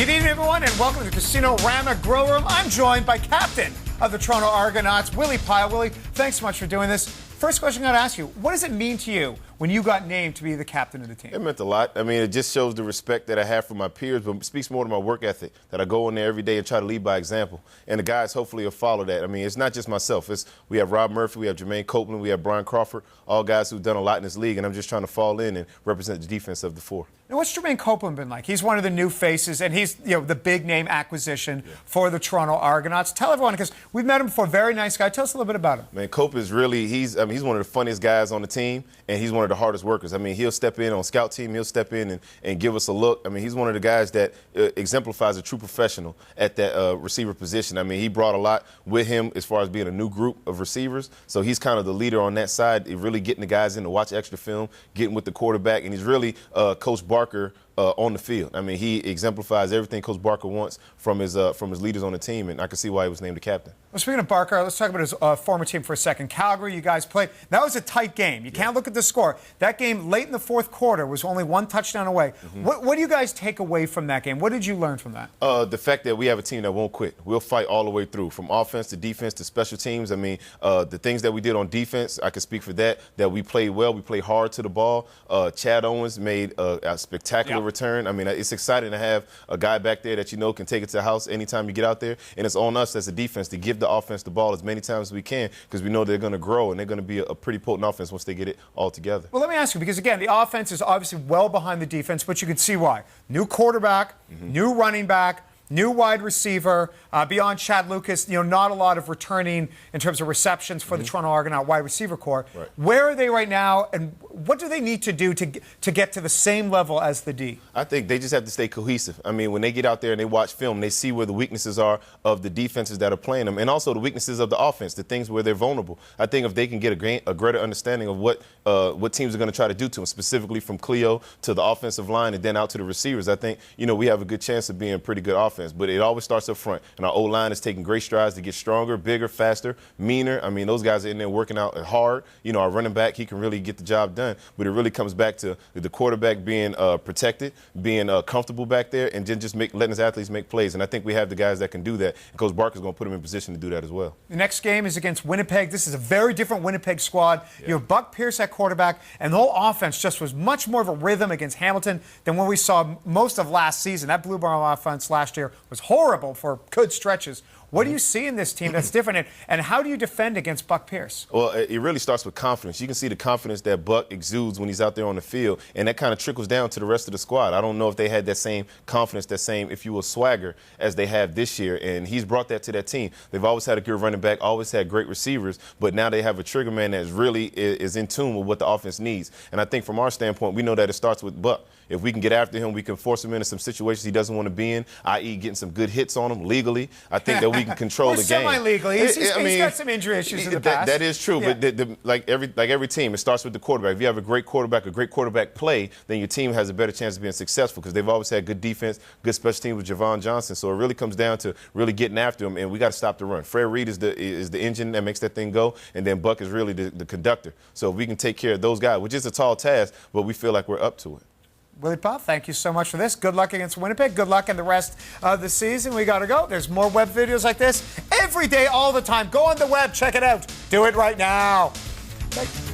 Good evening, everyone, and welcome to the Casino Rama Grill Room. I'm joined by captain of the Toronto Argonauts, Willie Pile. Willie, thanks so much for doing this. First question I got to ask you, what does it mean to you when you got named to be the captain of the team? It meant a lot. I mean, it just shows the respect that I have for my peers, but it speaks more to my work ethic, that I go in there every day and try to lead by example. And the guys hopefully will follow that. I mean, it's not just myself. We have Rob Murphy, we have Jeremaine Copeland, we have Brian Crawford, all guys who've done a lot in this league, and I'm just trying to fall in and represent the defense of the four. Now, what's Jeremaine Copeland been like? He's one of the new faces, and he's the big name acquisition for the Toronto Argonauts. Tell everyone, because we've met him before, very nice guy. Tell us a little bit about him. Man, Cope is really, he's one of the funniest guys on the team, and he's one of the hardest workers. I mean, he'll step in on scout team, he'll step in and give us a look. I mean, he's one of the guys that exemplifies a true professional at that receiver position. I mean, he brought a lot with him as far as being a new group of receivers, so he's kind of the leader on that side, really getting the guys in to watch extra film, getting with the quarterback, and he's really Coach Barker on the field. I mean, he exemplifies everything Coach Barker wants from his leaders on the team, and I can see why he was named the captain. Well, speaking of Barker, let's talk about his former team for a second. Calgary, you guys played. That was a tight game. You can't look at the score. That game late in the fourth quarter was only one touchdown away. What do you guys take away from that game? What did you learn from that? The fact that we have a team that won't quit. We'll fight all the way through, from offense to defense to special teams. I mean, the things that we did on defense, I can speak for that we played well. We played hard to the ball. Chad Owens made a spectacular return. I mean, it's exciting to have a guy back there that can take it to the house anytime you get out there. And it's on us as a defense to give the offense the ball as many times as we can, because we know they're going to grow and they're going to be a pretty potent offense once they get it all together. Well, let me ask you, because, again, the offense is obviously well behind the defense, but you can see why. New quarterback, new running back, new wide receiver, beyond Chad Lucas, not a lot of returning in terms of receptions for the Toronto Argonaut wide receiver corps. Right. Where are they right now, and what do they need to do to get to the same level as the D? I think they just have to stay cohesive. I mean, when they get out there and they watch film, they see where the weaknesses are of the defenses that are playing them, and also the weaknesses of the offense, the things where they're vulnerable. I think if they can get a greater understanding of what teams are going to try to do to them, specifically from Cleo to the offensive line and then out to the receivers, I think, we have a good chance of being a pretty good offense. But it always starts up front, and our O-line is taking great strides to get stronger, bigger, faster, meaner. I mean, those guys are in there working out hard. Our running back, he can really get the job done. But it really comes back to the quarterback being protected, being comfortable back there, and then just letting his athletes make plays. And I think we have the guys that can do that. And Coach Barker's going to put them in position to do that as well. The next game is against Winnipeg. This is a very different Winnipeg squad. You have Buck Pierce at quarterback, and the whole offense just was much more of a rhythm against Hamilton than when we saw most of last season. That Blue Bomber offense last year was horrible for good stretches. What do you see in this team that's different, and how do you defend against Buck Pierce? Well, it really starts with confidence. You can see the confidence that Buck exudes when he's out there on the field, and that kind of trickles down to the rest of the squad. I don't know if they had that same confidence, that same, if you will, swagger as they have this year, and he's brought that to that team. They've always had a good running back, always had great receivers, but now they have a trigger man that really is in tune with what the offense needs. And I think from our standpoint, we know that it starts with Buck. If we can get after him, we can force him into some situations he doesn't want to be in, i.e. getting some good hits on him legally. I think that we can control the game. Semi-legally. He's got some injury issues in the past. That is true, but like every team, it starts with the quarterback. If you have a great quarterback play, then your team has a better chance of being successful, because they've always had good defense, good special teams with Javon Johnson. So it really comes down to really getting after him, and we got to stop the run. Fred Reed is the engine that makes that thing go, and then Buck is really the conductor. So if we can take care of those guys, which is a tall task, but we feel like we're up to it. Willie Pile, thank you so much for this. Good luck against Winnipeg. Good luck in the rest of the season. We got to go. There's more web videos like this every day, all the time. Go on the web. Check it out. Do it right now. Thank you.